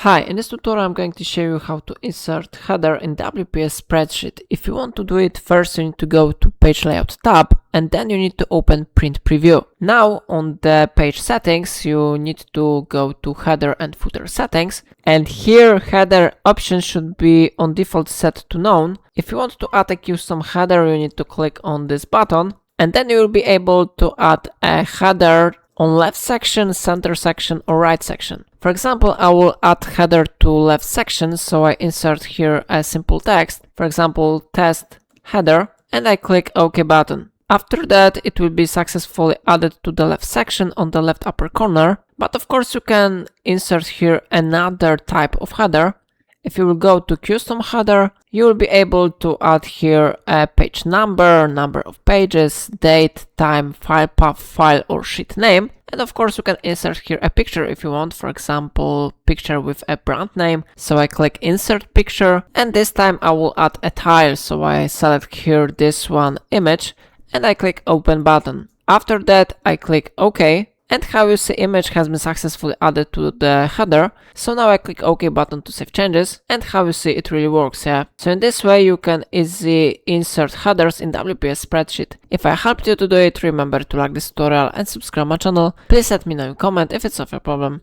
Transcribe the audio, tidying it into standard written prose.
Hi, in this tutorial I'm going to show you how to insert header in WPS Spreadsheet. If you want to do it, first you need to go to Page Layout tab and then you need to open Print Preview. Now on the page settings you need to go to Header and Footer settings, and here header option should be on default set to none. If you want to add a custom header you need to click on this button and then you will be able to add a header on left section, center section or right section. For example, I will add header to left section, so I insert here a simple text, for example test header, and I click OK button. After that it will be successfully added to the left section on the left upper corner, but of course you can insert here another type of header. If you will go to custom header, you will be able to add here a page number, number of pages, date, time, file path, file or sheet name. And of course you can insert here a picture if you want, for example, picture with a brand name. So I click insert picture and this time I will add a tile. So I select here this one image and I click open button. After that I click OK. And how you see image has been successfully added to the header. So now I click OK button to save changes, and how you see it really works, yeah. So in this way you can easily insert headers in WPS Spreadsheet. If I helped you to do it, remember to like this tutorial and subscribe my channel. Please let me know in comment if it's of your problem.